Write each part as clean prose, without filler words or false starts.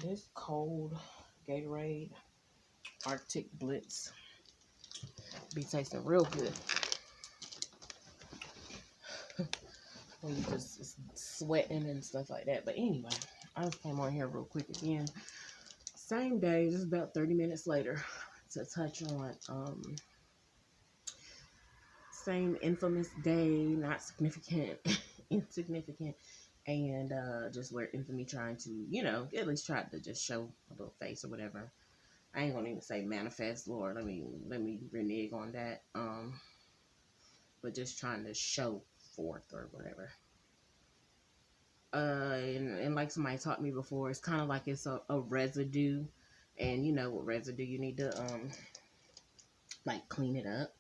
This cold Gatorade Arctic Blitz be tasting real good when you just sweating and stuff like that. But anyway, I just came on here real quick again. Same day, just about 30 minutes later, to touch on same infamous day, not significant, insignificant, and just where infamy trying to, at least try to just show a little face or whatever. I ain't gonna even say manifest, Lord. Let me renege on that. But just trying to show forth or whatever. And like somebody taught me before, it's kind of like it's a residue, and you know what residue you need to like clean it up.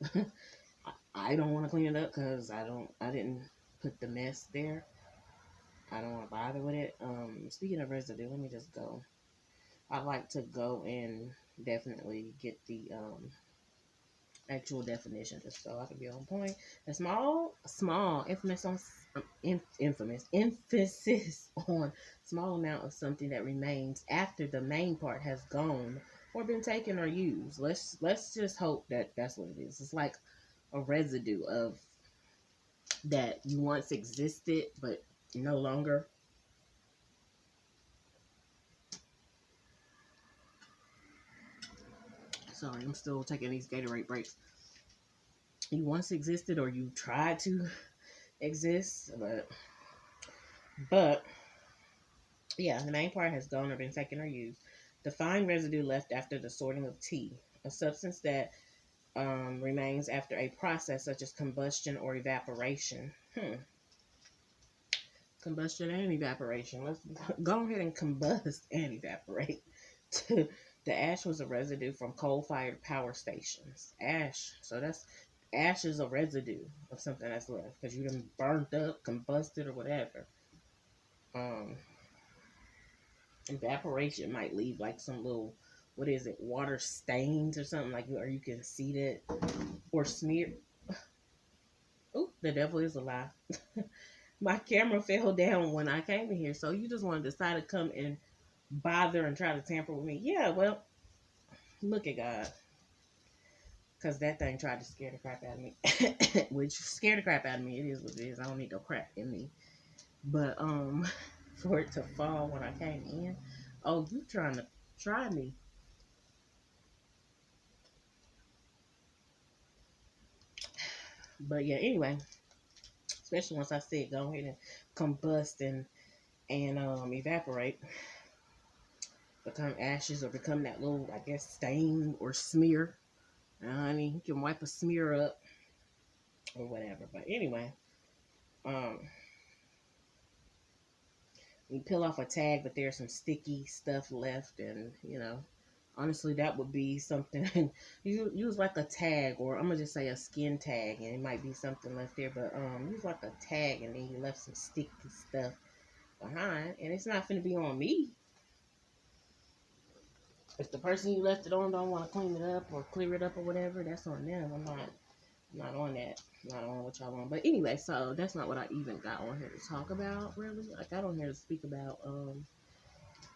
I don't want to clean it up because I didn't put the mess there. I don't want to bother with it. Speaking of residue, let me just go. I like to go and definitely get the actual definition just so I can be on point. A small infamous emphasis on small amount of something that remains after the main part has gone or been taken or used. Let's just hope that that's what it is. It's like a residue of that you once existed but no longer. Sorry, I'm still taking these Gatorade breaks. You once existed or you tried to exist, but yeah, the main part has gone or been taken or used. The fine residue left after the sorting of tea, a substance that remains after a process such as combustion or evaporation. Combustion and evaporation. Let's go ahead and combust and evaporate. The ash was a residue from coal-fired power stations. Ash is a residue of something that's left because you done burnt up, combusted, or whatever. Um, Evaporation might leave like some little, what is it, water stains or something like, or you can see that or smear. Oh, the devil is a lie. My camera fell down when I came in here, so you just want to decide to come and bother and try to tamper with me. Yeah, well, look at God. Because that thing tried to scare the crap out of me. Which scared the crap out of me. It is what it is. I don't need no crap in me. But for it to fall when I came in. Oh, you trying to try me. But yeah, anyway. Especially once I said go ahead and combust and evaporate. Become ashes or become that little, I guess, stain or smear. Honey, you can wipe a smear up or whatever. But anyway, um, you peel off a tag, but there's some sticky stuff left, and honestly, that would be something. You use like a tag, or I'm gonna just say a skin tag, and it might be something left there. But use like a tag, and then you left some sticky stuff behind, and it's not gonna be on me. If the person you left it on don't want to clean it up or clear it up or whatever, that's on them. I'm not on that. I'm not on what y'all want. But anyway, so that's not what I even got on here to talk about, really. I got on here to speak about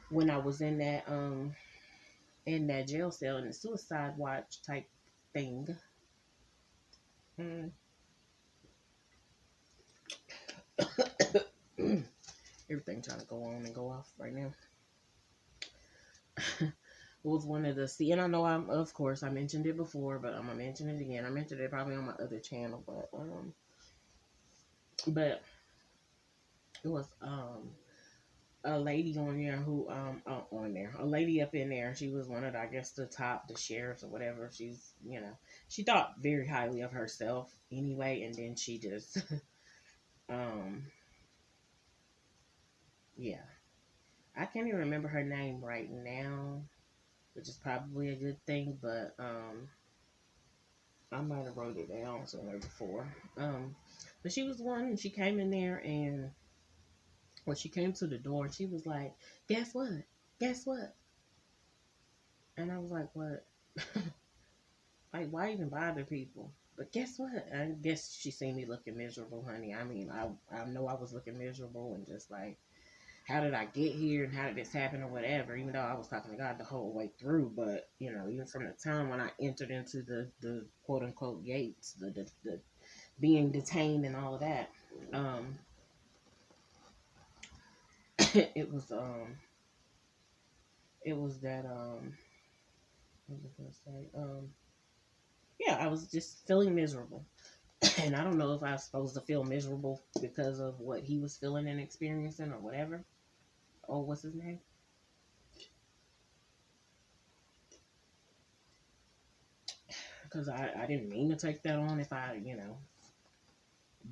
when I was in that jail cell in the suicide watch type thing. Mm. Everything trying to go on and go off right now. Was one of the and I know of course I mentioned it before, but I'm gonna mention it again. I mentioned it probably on my other channel, but it was a lady on there who on there, a lady up in there. She was one of the, I guess, the sheriffs or whatever. She thought very highly of herself anyway, and then she just um yeah, I can't even remember her name right now, which is probably a good thing, but I might have wrote it down somewhere before. But she was one, and she came in there, and when she came to the door, she was like, "Guess what? Guess what?" And I was like, "What?" Like, why even bother people? But guess what? I guess she seen me looking miserable, honey. I mean, I know I was looking miserable and just like, how did I get here and how did this happen or whatever, even though I was talking to God the whole way through. But, even from the time when I entered into the quote unquote gates, the being detained and all of that, um, it was, it was that, what was I going to say? Yeah, I was just feeling miserable. And I don't know if I was supposed to feel miserable because of what he was feeling and experiencing or whatever. Oh, what's his name? Because I didn't mean to take that on if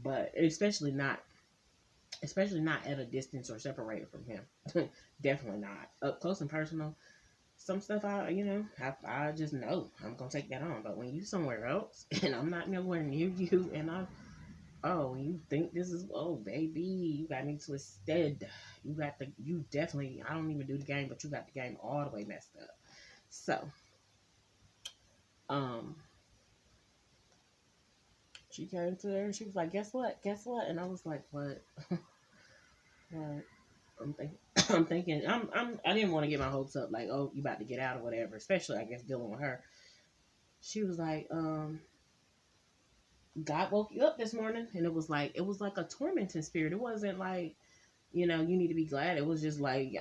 but especially not at a distance or separated from him. Definitely not. Up close and personal, some stuff I just know I'm going to take that on. But when you somewhere else and I'm not nowhere near you and you think this is, oh, baby, you got me twisted. You definitely, I don't even do the game, but you got the game all the way messed up. So, um, she came to her and she was like, guess what? Guess what? And I was like, what? What? I'm thinking, I didn't want to get my hopes up, like, oh, you about to get out or whatever, especially, I guess, dealing with her. She was like, God woke you up this morning. And it was like a tormenting spirit. It wasn't like, you need to be glad. It was just like,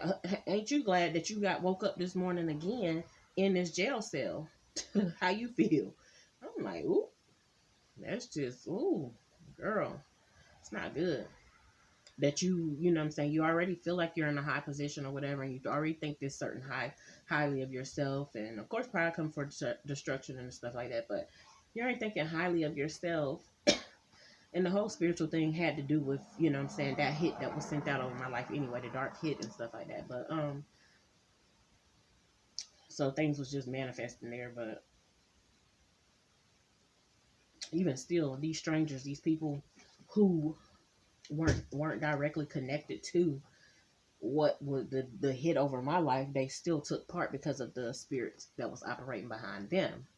ain't you glad that you got woke up this morning again in this jail cell? How you feel? I'm like, ooh, that's just, ooh, girl, it's not good. That you know what I'm saying, you already feel like you're in a high position or whatever, and you already think this certain highly of yourself. And of course, pride comes for destruction and stuff like that, but you're already thinking highly of yourself. And the whole spiritual thing had to do with, what I'm saying, that hit that was sent out over my life anyway, the dark hit and stuff like that. But so things was just manifesting there. But even still, these strangers, these people who weren't directly connected to what was the hit over my life, they still took part because of the spirits that was operating behind them,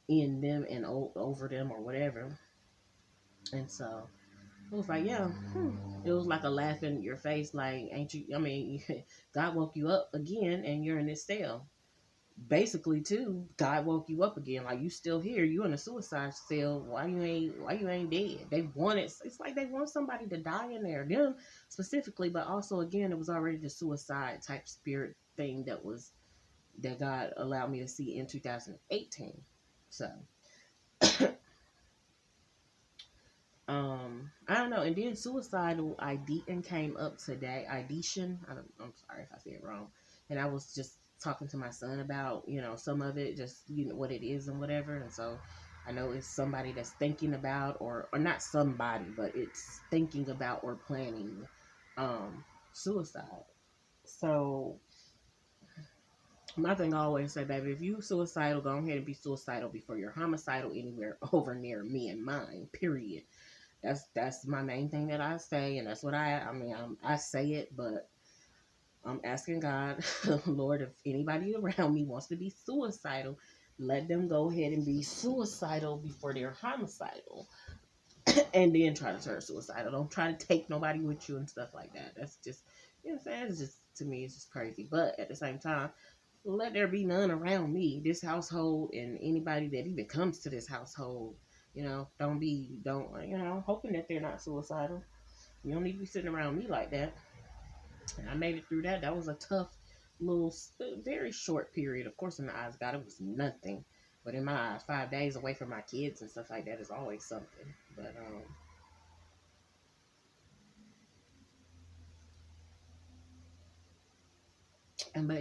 in them, and over them or whatever. And so it was like, yeah, it was like a laugh in your face, like, ain't you? I mean, God woke you up again, and you're in this cell. Basically, too, God woke you up again, like, you still here, you in a suicide cell. Why you ain't dead? They wanted, it's like they want somebody to die in there, them specifically, but also again, it was already the suicide type spirit thing that God allowed me to see in 2018. So I don't know. And then suicidal ideation came up today. Ideation. I'm sorry if I say it wrong. And I was just talking to my son about, some of it, just, what it is and whatever. And so I know it's somebody that's thinking about, or not somebody, but it's thinking about or planning suicide. So my thing, I always say, baby, if you suicidal, go ahead and be suicidal before you're homicidal anywhere over near me and mine. Period. That's my main thing that I say, and that's what I say it, but I'm asking God, Lord, if anybody around me wants to be suicidal, let them go ahead and be suicidal before they're homicidal, and then try to turn suicidal. Don't try to take nobody with you and stuff like that. That's just, what I'm saying, it's just, to me, it's just crazy. But at the same time, let there be none around me, this household, and anybody that even comes to this household. Hoping that they're not suicidal. You don't need to be sitting around me like that. And I made it through that. That was a tough little, very short period. Of course, in the eyes of God, it was nothing. But in my eyes, 5 days away from my kids and stuff like that is always something. But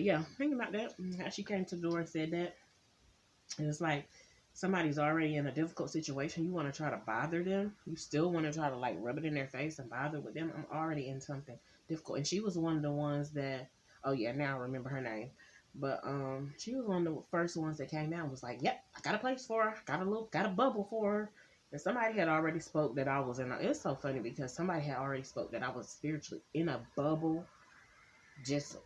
yeah, thinking about that, how she came to the door and said that, and it's like somebody's already in a difficult situation. You want to try to bother them. You still want to try to, like, rub it in their face and bother with them. I'm already in something difficult. And she was one of the ones that, oh yeah, now I remember her name. But she was one of the first ones that came out and was like, yep, I got a place for her. Got a bubble for her. And somebody had already spoke that I was in it's so funny because somebody had already spoke that I was spiritually in a bubble, just,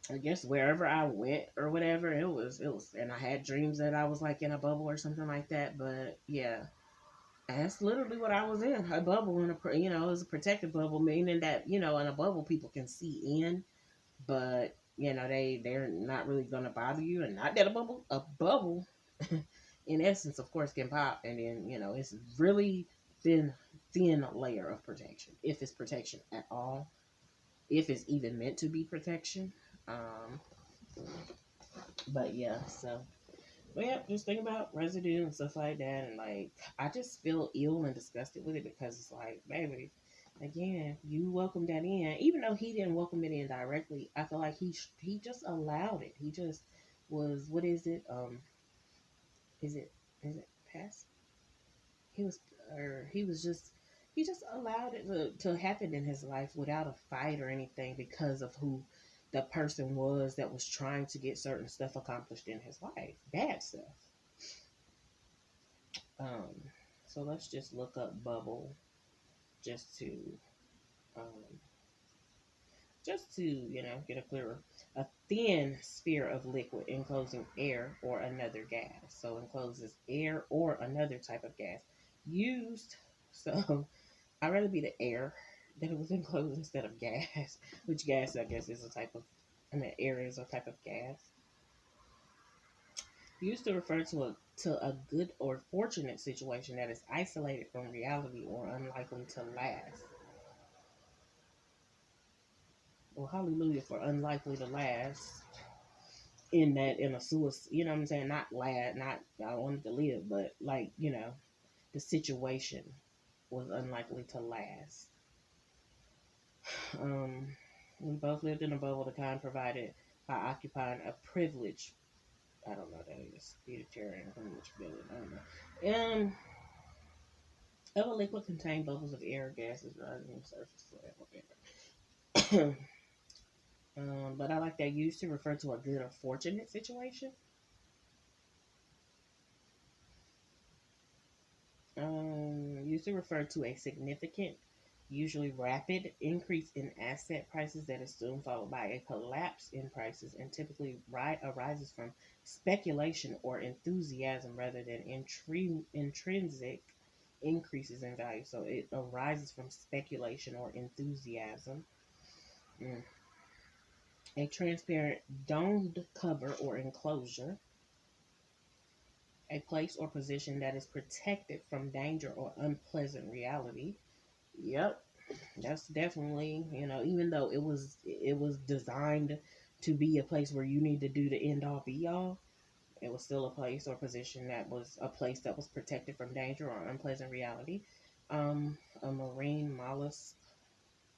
I guess, wherever I went or whatever. And I had dreams that I was like in a bubble or something like that. But yeah, That's literally what I was in, a bubble in a, it was a protective bubble, meaning that, in a bubble people can see in, but they're not really gonna bother you, and not that a bubble, in essence, of course, can pop, and then it's really thin layer of protection, if it's protection at all, if it's even meant to be protection. Um, but yeah, so. But yeah, just think about residue and stuff like that, and like I just feel ill and disgusted with it because it's like, baby, again, you welcomed that in, even though he didn't welcome it in directly. I feel like he just allowed it. He just was, what is it? Is it past? He was, or he just allowed it to happen in his life without a fight or anything, because of who the person was that was trying to get certain stuff accomplished in his life, bad stuff. Um, so let's just look up bubble, just to um, get a clearer. A thin sphere of liquid enclosing air or another gas. So encloses air or another type of gas used. So I'd rather be the air that it was enclosed instead of gas. Which gas, I guess, is a type of. I mean, air is a type of gas. Used to refer to a good or fortunate situation that is isolated from reality or unlikely to last. Well, hallelujah for unlikely to last. In a suicide, you know what I'm saying? Not last, not I wanted to live, but like the situation was unlikely to last. Um, we both lived in a bubble, the kind provided by occupying a privilege. I don't know that is vegetarian privilege building. I don't know. Of a liquid contained bubbles of air, gases rising on the surface, whatever. But I like that used to refer to a good or fortunate situation. Used to refer to a significant, usually rapid increase in asset prices that is soon followed by a collapse in prices, and typically arises from speculation or enthusiasm rather than intrinsic increases in value. So it arises from speculation or enthusiasm. Mm. A transparent domed cover or enclosure, a place or position that is protected from danger or unpleasant reality. Yep, that's definitely, even though it was designed to be a place where you need to do the end all be all, it was still a place or position that was a place that was protected from danger or unpleasant reality. A marine mollusk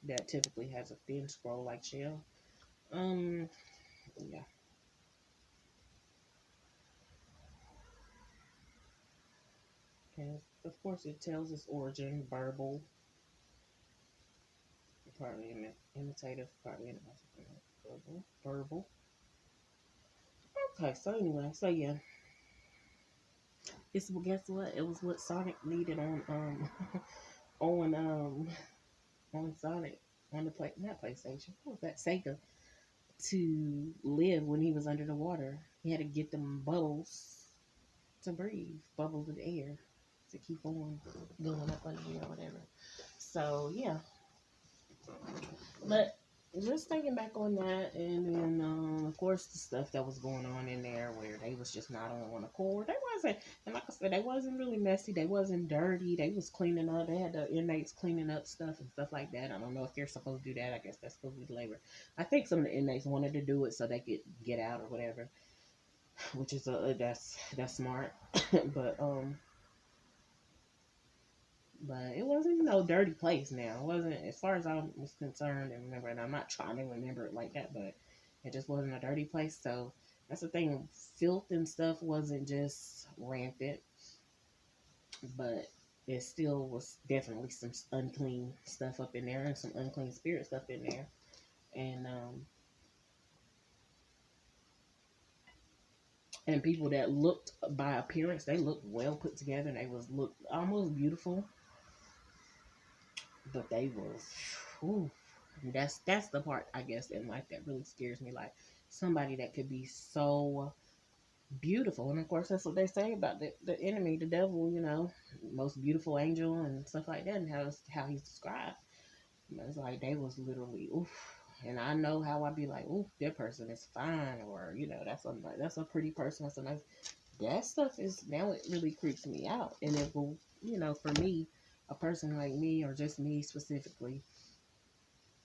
that typically has a thin scroll like shell. Um, yeah. And of course, it tells its origin, verbal, partly imitative, partly verbal. Okay, so anyway, so yeah, it's, well, guess what? It was what Sonic needed on on on Sonic, on the not PlayStation. What was that, Sega, to live when he was under the water? He had to get them bubbles to breathe, bubbles of air to keep on going up under there or whatever. So yeah, but just thinking back on that, and then of course the stuff that was going on in there where they was just not on one accord. They wasn't, and like I said, they wasn't really messy. They wasn't dirty. They was cleaning up. They had the inmates cleaning up stuff and stuff like that. I don't know if they're supposed to do that. I guess that's supposed to be labor. I think some of the inmates wanted to do it so they could get out or whatever, which is that's smart. but it wasn't no dirty place now. It wasn't, as far as I was concerned and remember, and I'm not trying to remember it like that, but it just wasn't a dirty place. So that's the thing. Filth and stuff wasn't just rampant, but it still was definitely some unclean stuff up in there and some unclean spirit stuff in there. And people that looked, by appearance, they looked well put together, and they looked almost beautiful, but they was, whew, that's the part, I guess, in life that really scares me. Like somebody that could be so beautiful. And of course, that's what they say about the enemy, the devil, most beautiful angel and stuff like that, and how he's described. It's like they was literally, oof. And I know how I be like, oof, that person is fine, or that's a pretty person. That's a nice. That stuff is now it really creeps me out, and it will, for me, a person like me, or just me specifically,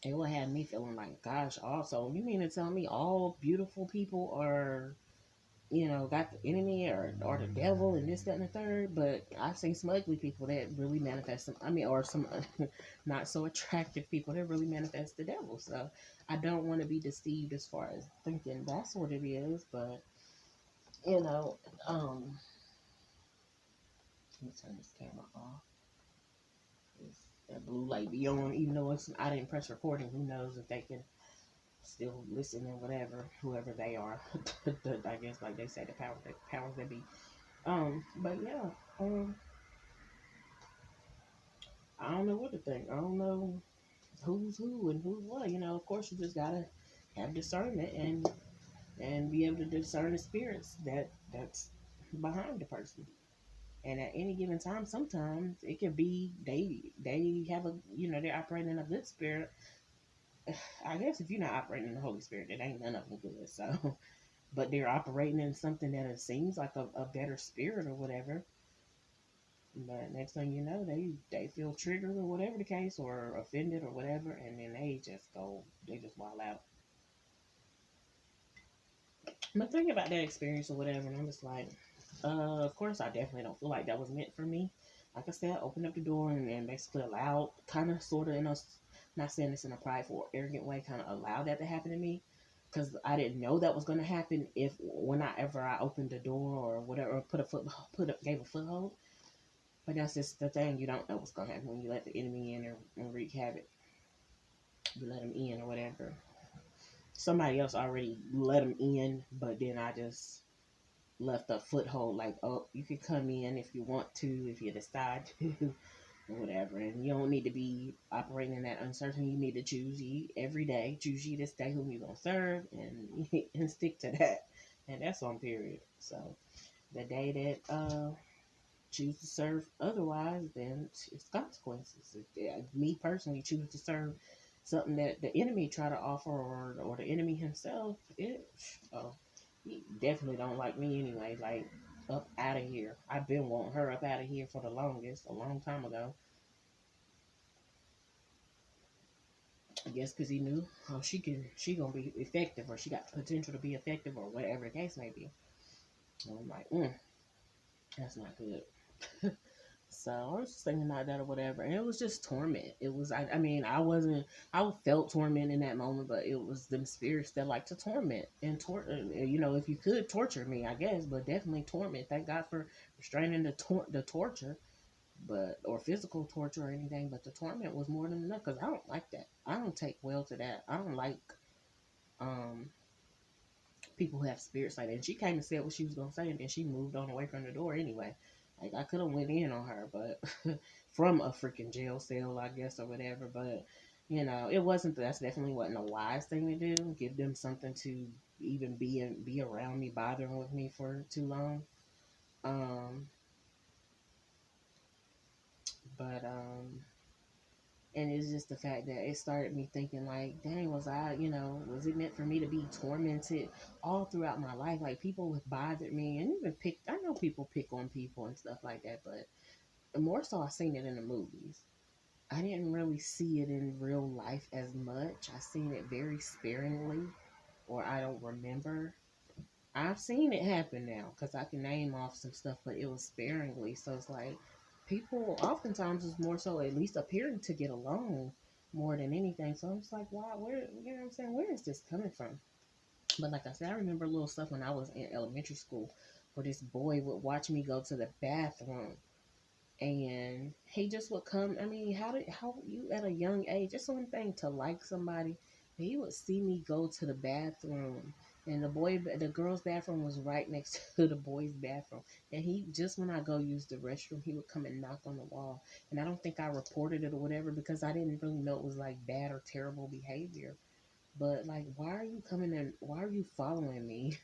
it will have me feeling like, gosh, also, you mean to tell me all beautiful people are, got the enemy or the devil and this, that, and the third? But I've seen some ugly people that really manifest some, or some not so attractive people that really manifest the devil. So I don't want to be deceived as far as thinking that's what it is. But, you know, um, let me turn this camera off. That blue light be on, even though I didn't press recording. Who knows if they can still listen or whatever, whoever they are. I guess, like they say, the powers that be. But yeah, I don't know what to think. I don't know who's who and who's what. Of course, you just gotta have discernment and be able to discern the spirits that's behind the person. And at any given time, sometimes it can be they have a they're operating in a good spirit. I guess if you're not operating in the Holy Spirit, it ain't none of them good. So, but they're operating in something that it seems like a better spirit or whatever. But next thing you know, they feel triggered or whatever the case, or offended or whatever, and then they just wild out. But thinking about that experience or whatever, and I'm just like, of course, I definitely don't feel like that was meant for me. Like I said, I opened up the door and basically allowed, kind of, sort of, not saying this in a prideful or arrogant way, kind of allowed that to happen to me. Because I didn't know that was going to happen if whenever I opened the door or whatever, or gave a foothold. But that's just the thing. You don't know what's going to happen when you let the enemy in and wreak havoc. You let him in or whatever. Somebody else already let him in, but then I just left a foothold like, oh, you can come in if you want to, if you decide to, or whatever. And you don't need to be operating in that uncertainty. You need to choose ye every day. Choose ye this day whom you're going to serve and stick to that. And that's on period. So the day that choose to serve otherwise, then it's consequences. Me personally choose to serve something that the enemy try to offer, or the enemy himself, he definitely don't like me anyway. Like, up out of here. I've been wanting her up out of here for the longest, a long time ago. I guess because he knew, oh, she gonna be effective, or she got the potential to be effective, or whatever the case may be. And I'm like, that's not good. So I was just thinking about that or whatever, and it was just torment. It was, I mean, I felt torment in that moment, but it was them spirits that like to torment and if you could torture me, I guess, but definitely torment. Thank God for restraining the torture, but or physical torture or anything, but the torment was more than enough because I don't like that. I don't take well to that. I don't like um people who have spirits like that. And she came and said what she was gonna say, and then she moved on away from the door anyway. Like, I could have went in on her, but from a freaking jail cell, I guess, or whatever. But it wasn't. That's definitely wasn't a wise thing to do. Give them something to even be around me, bothering with me for too long. Um, but and it's just the fact that it started me thinking, like, dang, was it meant for me to be tormented all throughout my life? Like, people have bothered me, and even I know people pick on people and stuff like that, but more so I seen it in the movies. I didn't really see it in real life as much. I seen it very sparingly, or I don't remember. I've seen it happen now because I can name off some stuff, but it was sparingly. So it's like people oftentimes is more so at least appearing to get along more than anything. So I'm just like, wow, where, what I'm saying? Where is this coming from? But like I said, I remember little stuff when I was in elementary school where this boy would watch me go to the bathroom, and he just would come. I mean, how you at a young age? It's one thing to like somebody, but he would see me go to the bathroom, and the girl's bathroom was right next to the boy's bathroom. And he just when I go use the restroom, he would come and knock on the wall. And I don't think I reported it or whatever because I didn't really know it was like bad or terrible behavior. But like, why are you coming in? Why are you following me?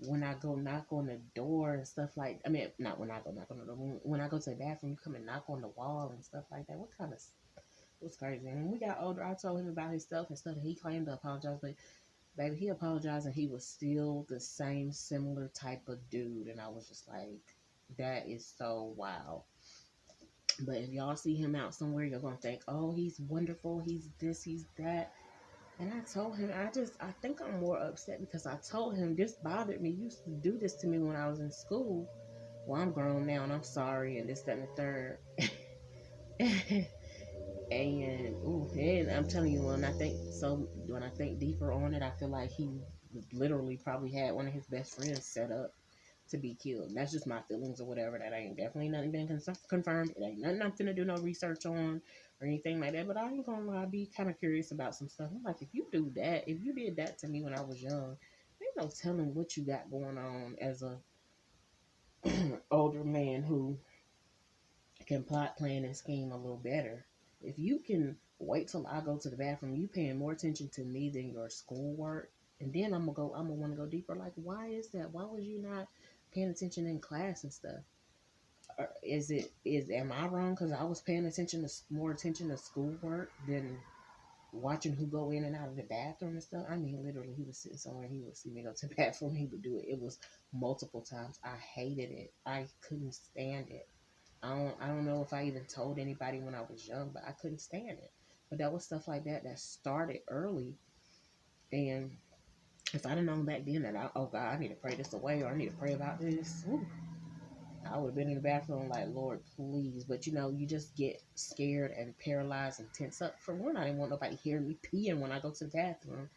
when I go knock on the door and stuff like, I mean, not when I go knock on the door, when I go to the bathroom, you come and knock on the wall and stuff like that. What kind of, it was crazy. And when we got older, I told him about his stuff and stuff, and he claimed to apologize, but baby, he apologized and he was still the same similar type of dude. And I was just like, that is so wild. But if y'all see him out somewhere, you're gonna think, oh, he's wonderful, he's this, he's that. And I told him, I think I'm more upset because I told him this bothered me. You used to do this to me when I was in school. Well, I'm grown now and I'm sorry, and this, that, and the third. And ooh, and I'm telling you, when I think deeper on it, I feel like he literally probably had one of his best friends set up to be killed. And that's just my feelings or whatever. That ain't definitely nothing been confirmed. It ain't nothing I'm finna do no research on or anything like that. But I ain't gonna lie, I be kind of curious about some stuff. I'm like, if you do that, if you did that to me when I was young, ain't no telling what you got going on as a older man who can plot, plan, and scheme a little better. If you can wait till I go to the bathroom, you paying more attention to me than your schoolwork, and then I'm gonna want to go deeper. Like, why is that? Why was you not paying attention in class and stuff? Or am I wrong because I was paying attention to more attention to schoolwork than watching who go in and out of the bathroom and stuff? I mean, literally, he was sitting somewhere, he would see me go to the bathroom, he would do it. It was multiple times. I hated it. I couldn't stand it. I don't know if I even told anybody when I was young, but I couldn't stand it. But that was stuff like that that started early. And if I'd have known back then that oh God, I need to pray this away or I need to pray about this, whew, I would have been in the bathroom like, Lord, please. But you just get scared and paralyzed and tense up. For one, I didn't want nobody hearing me peeing when I go to the bathroom.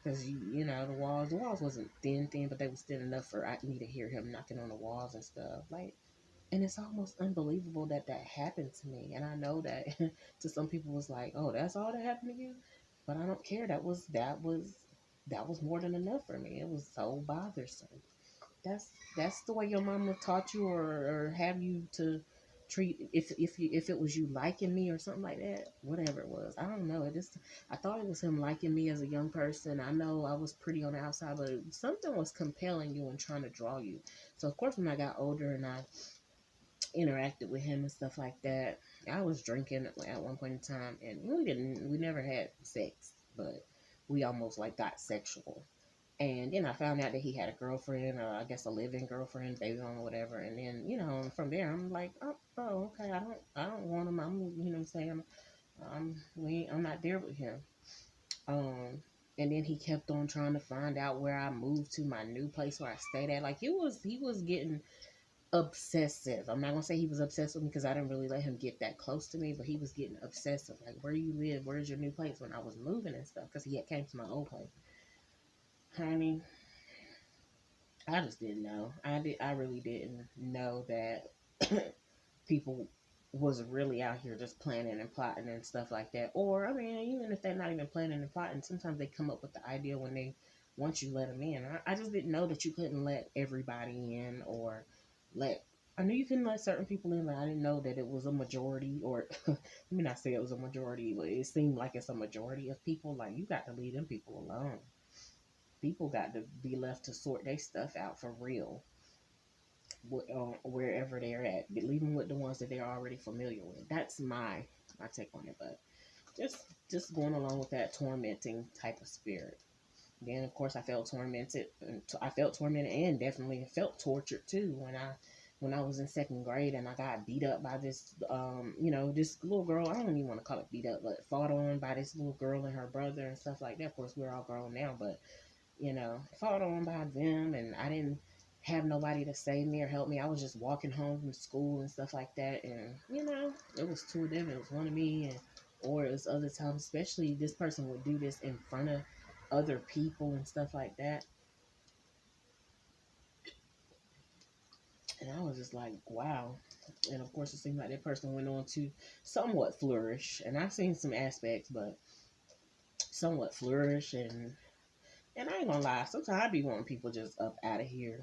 Because the walls wasn't thin, but they was thin enough for me to hear him knocking on the walls and stuff. Like, and it's almost unbelievable that that happened to me. And I know that to some people it's like, oh, that's all that happened to you. But I don't care. That was more than enough for me. It was so bothersome. That's the way your mama taught you, or have you to treat, if it was you liking me or something like that, whatever it was. I don't know. I thought it was him liking me as a young person. I know I was pretty on the outside, but something was compelling you and trying to draw you. So of course when I got older and I interacted with him and stuff like that. I was drinking at one point in time, and we never had sex, but we almost like got sexual. And then I found out that he had a girlfriend, or I guess a living girlfriend, baby mama, whatever. And then from there, I'm like, oh, okay, I don't want him. I'm saying, I'm not there with him. Um, and then he kept on trying to find out where I moved to my new place where I stayed at. Like he was getting obsessive. I'm not gonna say he was obsessive because I didn't really let him get that close to me, but he was getting obsessive. Like, where you live? Where's your new place? When I was moving and stuff, because he had came to my old place. Honey, I just didn't know. I really didn't know that people was really out here just planning and plotting and stuff like that. Or I mean, even if they're not even planning and plotting, sometimes they come up with the idea when they once you let them in. I just didn't know that you couldn't let everybody in, or let. I knew you couldn't let certain people in, but I didn't know that it was a majority. Or let me not say it was a majority, but it seemed like it's a majority of people. Like, you got to leave them people alone. People got to be left to sort their stuff out for real, wherever they're at. Leave them with the ones that they're already familiar with. That's my take on it. But just going along with that tormenting type of spirit. Then of course I felt tormented. I felt tormented and definitely felt tortured too when I was in second grade and I got beat up by this little girl. I don't even want to call it beat up, but fought on by this little girl and her brother and stuff like that. Of course, we're all grown now, but fought on by them, and I didn't have nobody to save me or help me. I was just walking home from school and stuff like that, and it was two of them. It was one of me, or it was other times, especially this person would do this in front of other people and stuff like that. And I was just like, wow. And of course, it seemed like that person went on to somewhat flourish, and I've seen some aspects, but somewhat flourish. And I ain't gonna lie, sometimes I be wanting people just up out of here,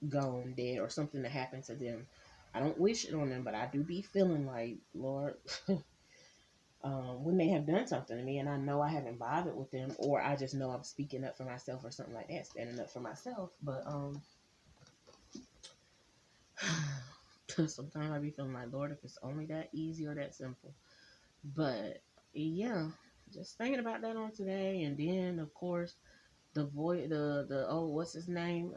gone, dead, or something to happen to them. I don't wish it on them, but I do be feeling like, Lord, when they have done something to me and I know I haven't bothered with them, or I just know I'm speaking up for myself or something like that, standing up for myself. But sometimes I be feeling like, Lord, if it's only that easy or that simple. But yeah, just thinking about that on today, and then of course the oh, what's his name?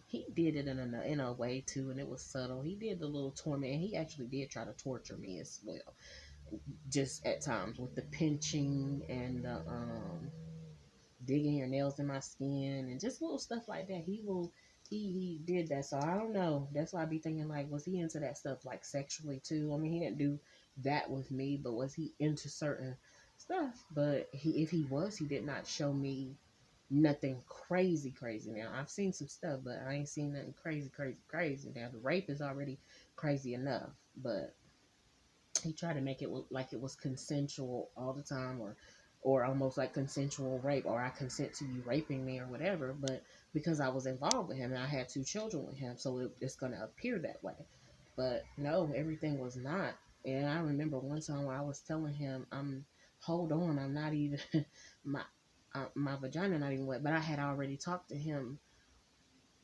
He did it in a way too, and it was subtle. He did the little torment. He actually did try to torture me as well, just at times with the pinching and the digging your nails in my skin and just little stuff like that. He did that. So I don't know. That's why I be thinking like, was he into that stuff like sexually too? I mean, he didn't do that with me, but was he into certain stuff? But if he was, he did not show me nothing crazy. Now I've seen some stuff, but I ain't seen nothing crazy. Now the rape is already crazy enough, but he tried to make it look like it was consensual all the time, or almost like consensual rape, or I consent to you raping me or whatever. But because I was involved with him and I had 2 children with him, so it's going to appear that way. But no, everything was not. And I remember one time where I was telling him, hold on, I'm not even my vagina not even wet, but I had already talked to him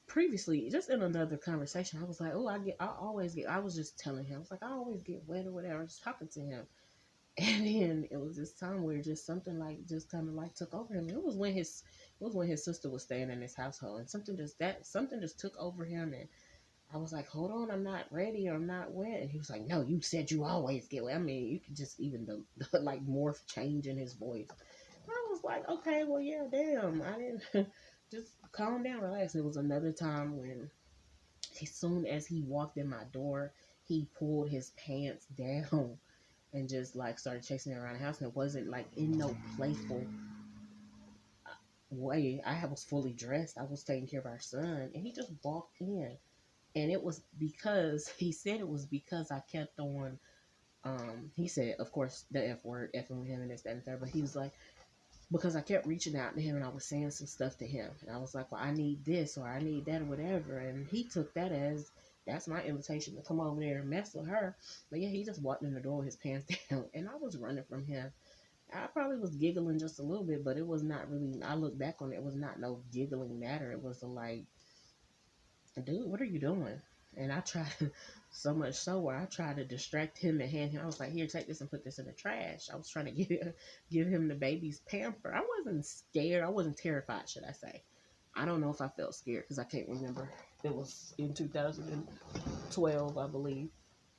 previously, just in another conversation. I was like, oh, I always get, I was just telling him, I was like, I always get wet or whatever, just talking to him. And then it was this time where just something like just kind of like took over him. It was when his sister was staying in his household, and something just took over him. And I was like, hold on, I'm not ready, or I'm not wet. And he was like, no, you said you always get wet. I mean, you could just even the like morph change in his voice. I was like, okay, well, yeah, damn, I didn't just calm down, relax. It was another time when, as soon as he walked in my door, he pulled his pants down and just like started chasing me around the house. And it wasn't like in no playful way. I was fully dressed. I was taking care of our son, and he just walked in. And it was because he said it was because I kept on. He said, of course, the F word, effing with him and this, that, and third. But he was like, because I kept reaching out to him and I was saying some stuff to him. And I was like, well, I need this or I need that or whatever. And he took that as, that's my invitation to come over there and mess with her. But yeah, he just walked in the door with his pants down, and I was running from him. I probably was giggling just a little bit, but it was not really, I look back on it, it was not no giggling matter. It was like, dude, what are you doing? And I tried so much so where I tried to distract him and hand him. I was like, here, take this and put this in the trash. I was trying to give him the baby's pamper. I wasn't scared. I wasn't terrified, should I say. I don't know if I felt scared because I can't remember. It was in 2012, I believe.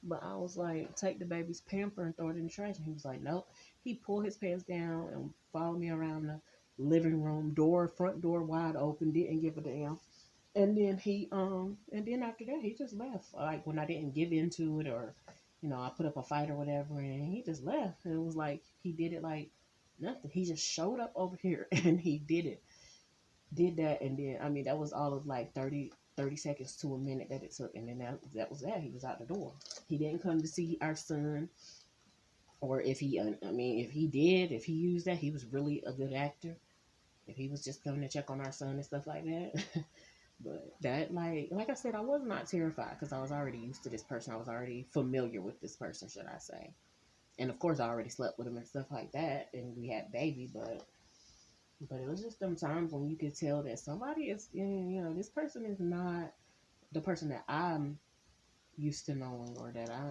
But I was like, take the baby's pamper and throw it in the trash. And he was like, nope. He pulled his pants down and followed me around the living room door, front door wide open, didn't give a damn. And then after that he just left. Like when I didn't give into it, or I put up a fight or whatever, and he just left. And it was like he did it like nothing. He just showed up over here and he did that, and then I mean that was all of like 30 seconds to a minute that it took, and then that was that. He was out the door. He didn't come to see our son, or if he I mean if he did, if he used that, he was really a good actor. If he was just coming to check on our son and stuff like that. But that, like I said, I was not terrified because I was already used to this person. I was already familiar with this person, should I say. And of course, I already slept with him and stuff like that, and we had baby. But it was just them times when you could tell that somebody is, this person is not the person that I'm used to knowing, or that I,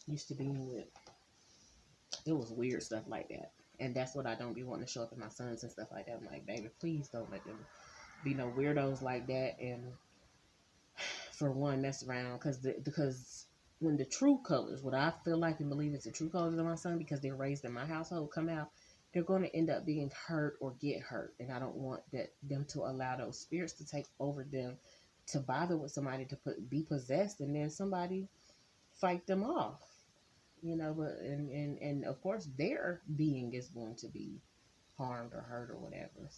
used to being with. It was weird stuff like that. And that's what I don't be wanting to show up in my sons and stuff like that. I'm like, baby, please don't let them be no weirdos like that. And for one, mess around, because when the true colors, what I feel like and believe is the true colors of my son, because they're raised in my household, come out, they're going to end up being hurt or get hurt, and I don't want them to allow those spirits to take over them, to bother with somebody, to be possessed, and then somebody fight them off. But and of course their being is going to be harmed or hurt or whatever.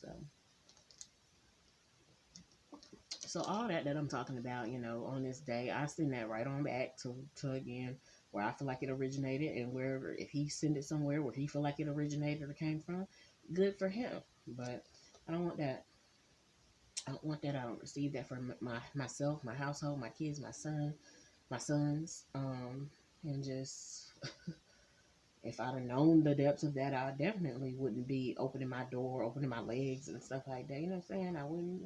So all that I'm talking about, on this day, I send that right on back to again where I feel like it originated, and wherever, if he send it somewhere where he feel like it originated or came from, good for him. But I don't want that. I don't want that. I don't receive that for myself, my household, my kids, my sons, and just If I'd have known the depths of that, I definitely wouldn't be opening my door, opening my legs and stuff like that. You know what I'm saying? I wouldn't.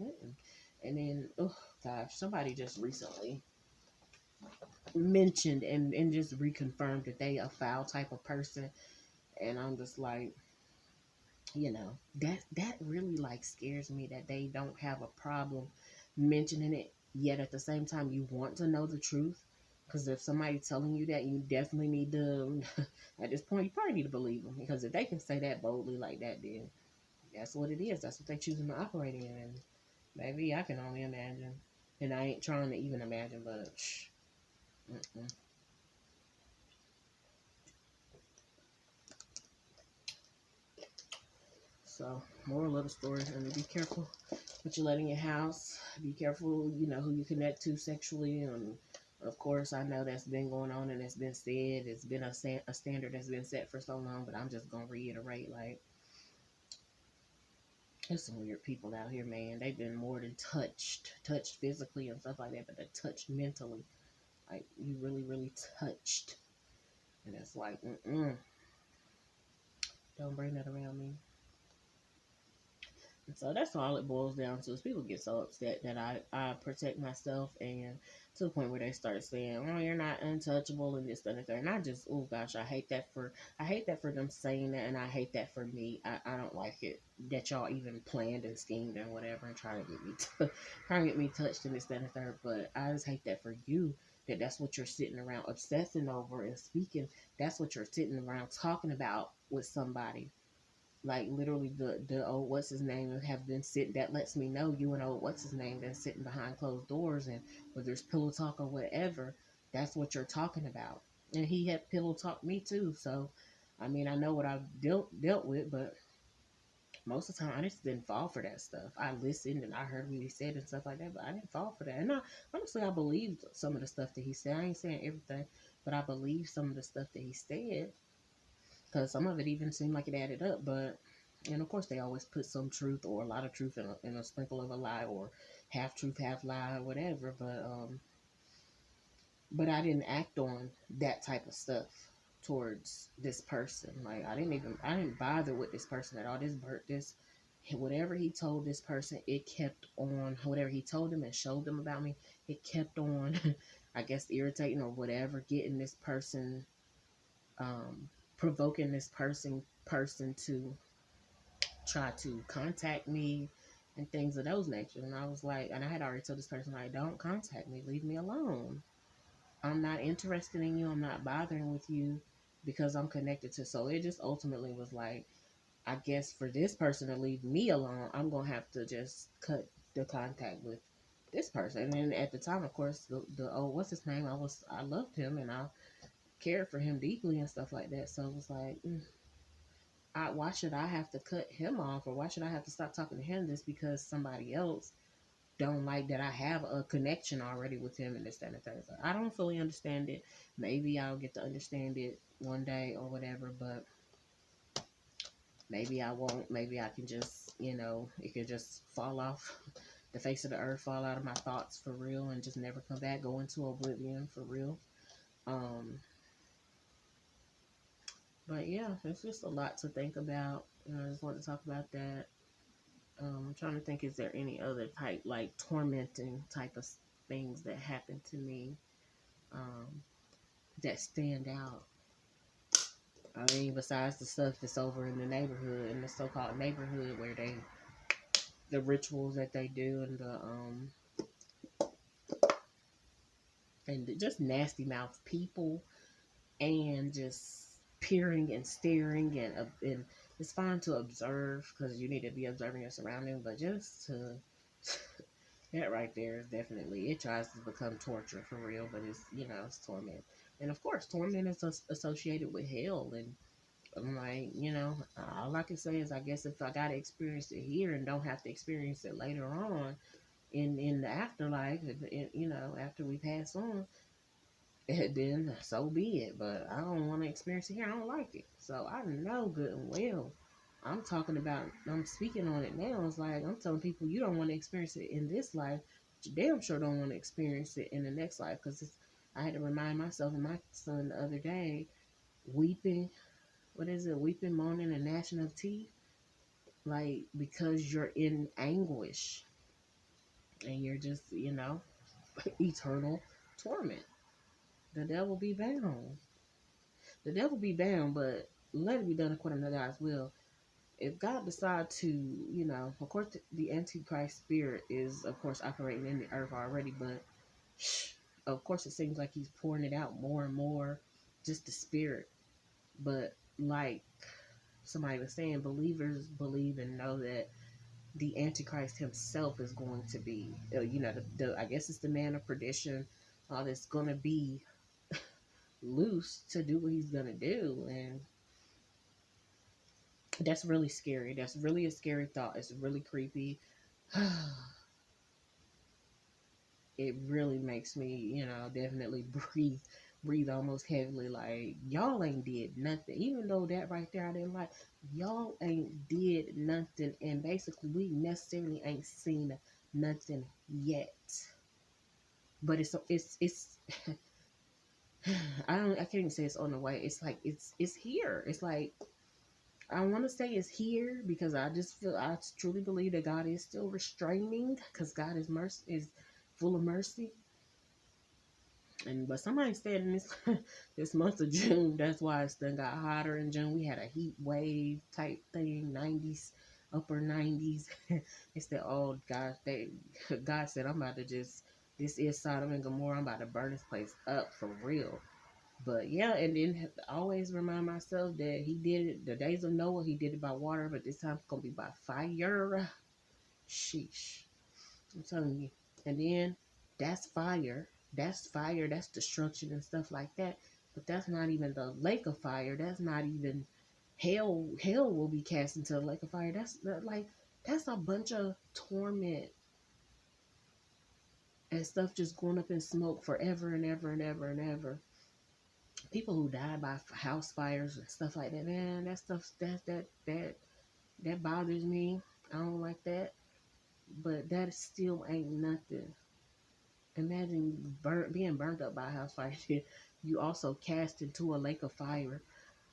And then, oh gosh, somebody just recently mentioned and just reconfirmed that they a foul type of person, and I'm just like, that really like scares me that they don't have a problem mentioning it, yet at the same time you want to know the truth. Because if somebody's telling you that, you definitely need to at this point you probably need to believe them, because if they can say that boldly like that, then that's what it is. That's what they choosing to operate in. And maybe I can only imagine, and I ain't trying to even imagine, but mm-mm. So, moral of the story, and be careful what you let in your house. Be careful, who you connect to sexually. And of course, I know that's been going on and it's been said. It's been a standard that's been set for so long, but I'm just going to reiterate, like, there's some weird people out here, man. They've been more than touched physically and stuff like that, but they're touched mentally. Like, you really, really touched. And it's like, don't bring that around me. And so that's all it boils down to, is people get so upset that I protect myself, and to the point where they start saying, oh, you're not untouchable and this, that, and the third. And I just, oh gosh, I hate that for them saying that, and I hate that for me. I don't like it that y'all even planned and schemed and whatever and trying to get me trying to get me touched and this, that, and the third. But I just hate that for you, that's what you're sitting around obsessing over and speaking. That's what you're sitting around talking about with somebody. Like literally, the old what's his name have been sitting. That lets me know you and old what's his name been sitting behind closed doors, and whether it's pillow talk or whatever, that's what you're talking about. And he had pillow talk me too. So, I mean, I know what I've dealt with, but most of the time I just didn't fall for that stuff. I listened and I heard what he said and stuff like that, but I didn't fall for that. And honestly, I believed some of the stuff that he said. I ain't saying everything, but I believed some of the stuff that he said, because some of it even seemed like it added up. But and of course they always put some truth or a lot of truth in a sprinkle of a lie, or half truth half lie or whatever. But I didn't act on that type of stuff towards this person. Like I didn't bother with this person at all. This whatever he told this person, it kept on. Whatever he told them and showed them about me, it kept on I guess irritating or whatever, getting this person, um provoking this person to try to contact me and things of those nature. And I was like, and I had already told this person, like, don't contact me, leave me alone. I'm not interested in you. I'm not bothering with you because I'm connected to. So it just ultimately was like, I guess for this person to leave me alone, I'm gonna have to just cut the contact with this person. And then at the time, of course, the oh, what's his name? I loved him and I cared for him deeply and stuff like that. So it was like, why should I have to cut him off, or why should I have to stop talking to him just because somebody else don't like that I have a connection already with him and this, that, and the third. So I don't fully understand it. Maybe I'll get to understand it one day or whatever, but maybe I won't. Maybe I can just, it could just fall off the face of the earth, fall out of my thoughts for real, and just never come back, go into oblivion for real. Um, but yeah, it's just a lot to think about. I just want to talk about that. I'm trying to think, is there any other type, like tormenting type of things that happen to me, um, that stand out? I mean, besides the stuff that's over in the neighborhood, in the so-called neighborhood, where the rituals that they do, and just nasty mouth people, and just peering and staring, and it's fine to observe because you need to be observing your surroundings, but just to that right there is definitely, it tries to become torture for real, but it's torment. And of course, torment is associated with hell. And I'm like, all I can say is, I guess if I got to experience it here and don't have to experience it later on in the afterlife, after we pass on, then so be it. But I don't want to experience it here. I don't like it. So I know good and well. I'm speaking on it now. It's like I'm telling people, you don't want to experience it in this life, but you damn sure don't want to experience it in the next life. Because I had to remind myself and my son the other day, weeping. what is it, weeping, moaning, and gnashing of teeth? Like, because you're in anguish and you're just, eternal torment. The devil be bound. The devil be bound, but let it be done according to God's will. If God decides to, of course, the Antichrist spirit is, of course, operating in the earth already, but of course, it seems like he's pouring it out more and more, just the spirit. But like somebody was saying, believers believe and know that the Antichrist himself is going to be, I guess it's the man of perdition, that's going to be loose to do what he's going to do. And that's really scary. That's really a scary thought. It's really creepy. It really makes me, definitely breathe almost heavily. Like, y'all ain't did nothing. Even though that right there I didn't like, y'all ain't did nothing. And basically, we necessarily ain't seen nothing yet. But it's I can't even say it's on the way. It's like it's here. It's like, I want to say it's here because I truly believe that God is still restraining, because God is full of mercy. But somebody said in this this month of June, that's why it's done got hotter in June. We had a heat wave type thing, 90s, upper 90s. It's that old God said, I'm about to this is Sodom and Gomorrah. I'm about to burn this place up for real. But yeah, and then always remind myself that he did it, the days of Noah, he did it by water, but this time it's going to be by fire. Sheesh. I'm telling you. And then that's fire. That's fire. That's destruction and stuff like that. But that's not even the lake of fire. That's not even hell. Hell will be cast into the lake of fire. That's a bunch of torment and stuff just going up in smoke forever and ever and ever and ever. People who die by house fires and stuff like that, man, that stuff that bothers me. I don't like that. But that still ain't nothing. Imagine being burned up by a house fire. You also cast into a lake of fire,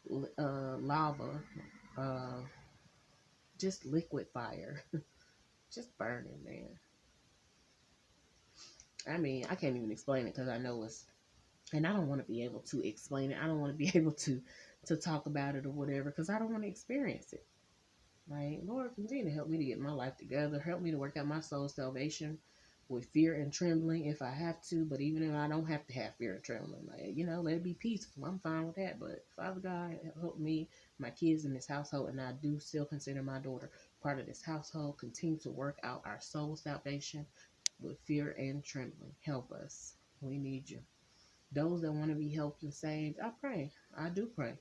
lava, uh, just liquid fire, just burning, man. I mean, I can't even explain it because I know and I don't want to be able to explain it. I don't want to be able to talk about it or whatever because I don't want to experience it. Like, Lord, continue to help me to get my life together. Help me to work out my soul salvation with fear and trembling if I have to. But even if I don't have to have fear and trembling, like, let it be peaceful. I'm fine with that. But Father God, help me, my kids in this household, and I do still consider my daughter part of this household. Continue to work out our soul salvation with fear and trembling. Help us. We need you. Those that want to be helped and saved, I pray. I do pray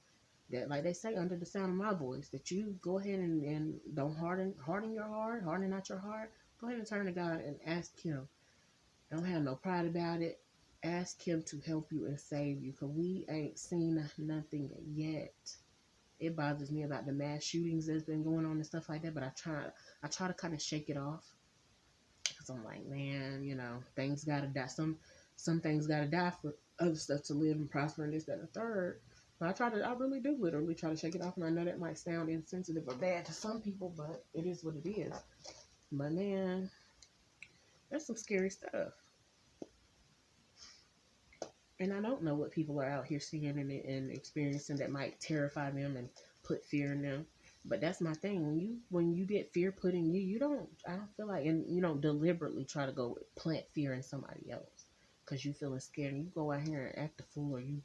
that, like they say, under the sound of my voice, that you go ahead and don't harden your heart, harden not your heart. Go ahead and turn to God and ask him. Don't have no pride about it. Ask him to help you and save you, because we ain't seen nothing yet. It bothers me about the mass shootings that's been going on and stuff like that, but I try to kind of shake it off, because I'm like, man, things gotta die. Some things gotta die for other stuff to live and prosper, and this, that, and the third. But I really do literally try to shake it off, and I know that might sound insensitive or bad to some people, but it is what it is. But man, that's some scary stuff. And I don't know what people are out here seeing and experiencing that might terrify them and put fear in them. But that's my thing. When you get fear put in you, I don't feel like, and you don't deliberately try to go plant fear in somebody else because you feeling scared, and you go out here and act a fool, or you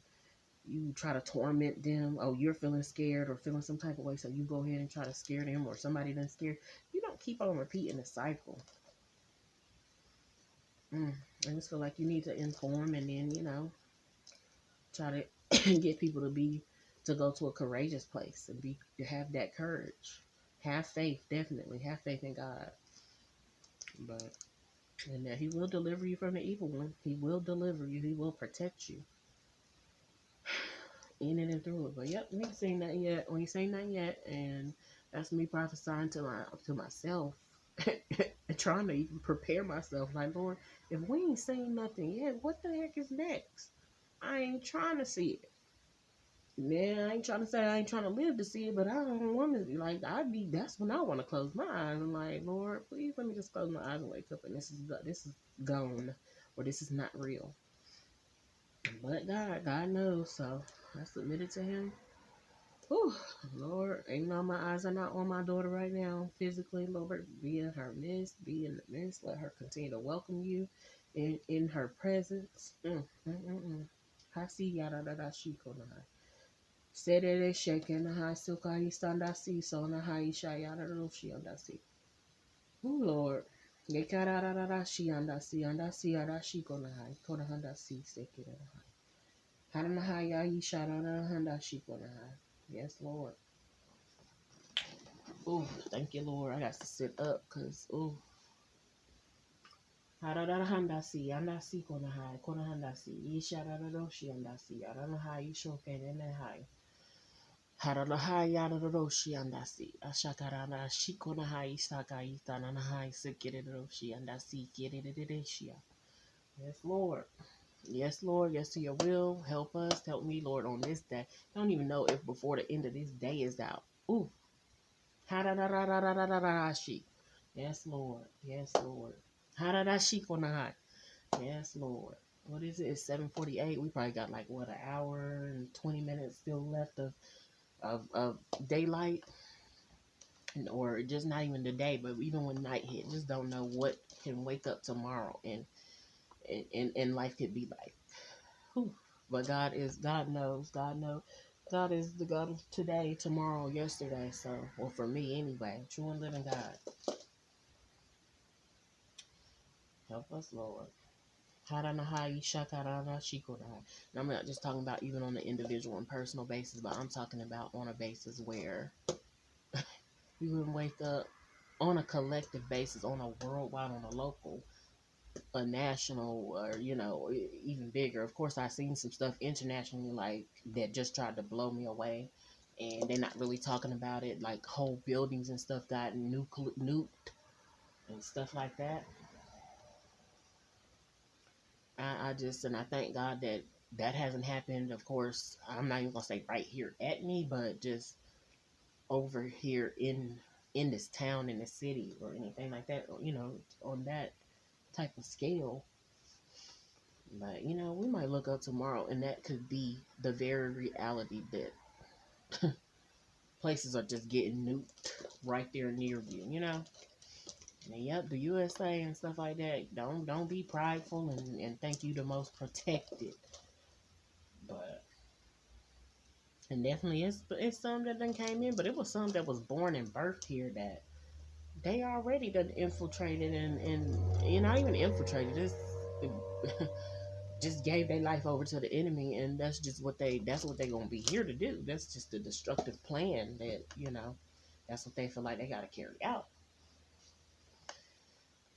try to torment them. Oh, you're feeling scared or feeling some type of way, so you go ahead and try to scare them, or somebody done scared. You don't keep on repeating the cycle. I just feel like you need to inform, and then try to get people to go to a courageous place and to have that courage. Have faith, definitely. Have faith in God. But and that he will deliver you from the evil one. He will deliver you. He will protect you in it and through it. But yep, we ain't seen that yet. We ain't seen that yet, and that's me prophesying to myself and trying to even prepare myself. Like, Lord, if we ain't seen nothing yet, what the heck is next? I ain't trying to see it. Man, I ain't trying to say I ain't trying to live to see it, but I don't want to. Like, that's when I want to close my eyes. I'm like, Lord, please let me just close my eyes and wake up, and this is gone, or this is not real. But God knows. So I submitted to Him. Whew, Lord, even though my eyes are not on my daughter right now, physically, Lord, be in her midst, be in the midst. Let her continue to welcome you in her presence. Hasi yada da da shiko na hai. Serere sheke na hai suka istanda si so na hai isha yada da shi anda si. Oh Lord. Yekara da da da shi anda si yada shiko na hai. Kona handa si seke na hai. Hana na hai ya isha da da handa shiko na hai. Yes, Lord. Oh, thank you, Lord. I got to sit up because, oh, Hararandasi, Andasi Konahai, Konahandasi, Isharadadoshi Andasi, Aranahai, Shoken and Nahai, Haranahai, Yadadoshi Andasi, Ashakarana, Shikonahai, Sakai, Tananahai, Sekiridoshi Andasi, Kiridishia. Yes, Lord. Yes, Lord. Yes to your will. Help us. Help me, Lord, on this day. I don't even know if before the end of this day is out. Ooh. Hararararararashi. Yes, Lord. Yes, Lord. Hararashi konahai. Yes, Lord. What is it? It's 7:48. We probably got like what, an hour and 20 minutes still left of daylight, or just not even the day, but even when night hit, just don't know what can wake up tomorrow and life could be like. Whew. But God knows, God is the God of today, tomorrow, yesterday. So, well, for me anyway, true and living God, help us, Lord. Haranahai shakarana shikonai. And I'm not just talking about even on the individual and personal basis, but I'm talking about on a basis where we would wake up on a collective basis, on a worldwide, on a local, a national, or even bigger. Of course, I've seen some stuff internationally like that just tried to blow me away, and they're not really talking about it. Like whole buildings and stuff got nuked and stuff like that. I thank God that that hasn't happened. Of course, I'm not even gonna say right here at me, but just over here in this town, in this city, or anything like that. On that type of scale. But we might look up tomorrow, and that could be the very reality that places are just getting nuked right there near you. And yep, the USA and stuff like that. Don't be prideful and think you the most protected. But and definitely it's some that done came in, but it was some that was born and birthed here that they already done infiltrated and not even infiltrated. Just gave their life over to the enemy, and that's what they gonna be here to do. That's just the destructive plan that that's what they feel like they gotta carry out.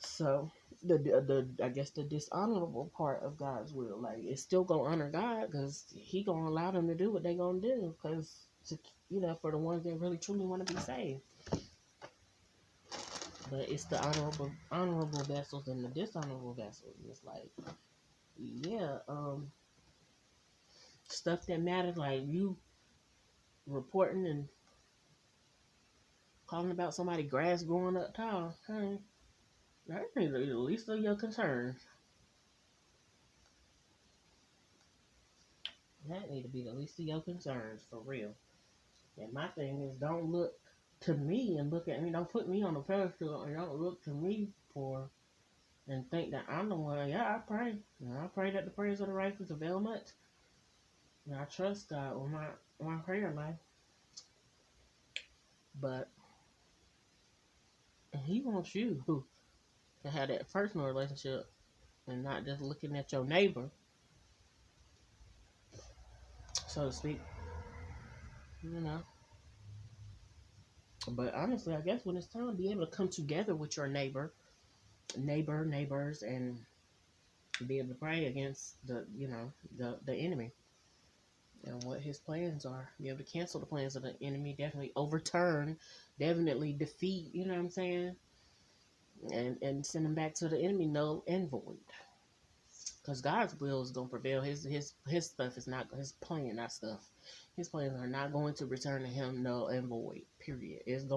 So the I guess the dishonorable part of God's will, like, it's still gonna honor God because He gonna allow them to do what they gonna do because for the ones that really truly want to be saved. But it's the honorable vessels and the dishonorable vessels. It's like, yeah, stuff that matters, like you reporting and calling about somebody grass growing up tall. Hey, that ain't the least of your concerns. That need to be the least of your concerns, for real. And my thing is, don't look to me and look at me. Don't put me on a pedestal, and don't look to me for and think that I'm the one. Yeah, I pray. And I pray that the prayers of the righteous avail much. And I trust God with my prayer life. But He wants you to have that personal relationship and not just looking at your neighbor, so to speak. You know. But honestly, I guess when it's time to be able to come together with your neighbors, and be able to pray against the enemy and what his plans are. Be able to cancel the plans of the enemy, definitely overturn, definitely defeat. You know what I'm saying? And send them back to the enemy null and void. Because God's will is gonna prevail. His stuff is not his plan, not stuff. His plans are not going to return to him null and void. Period. It's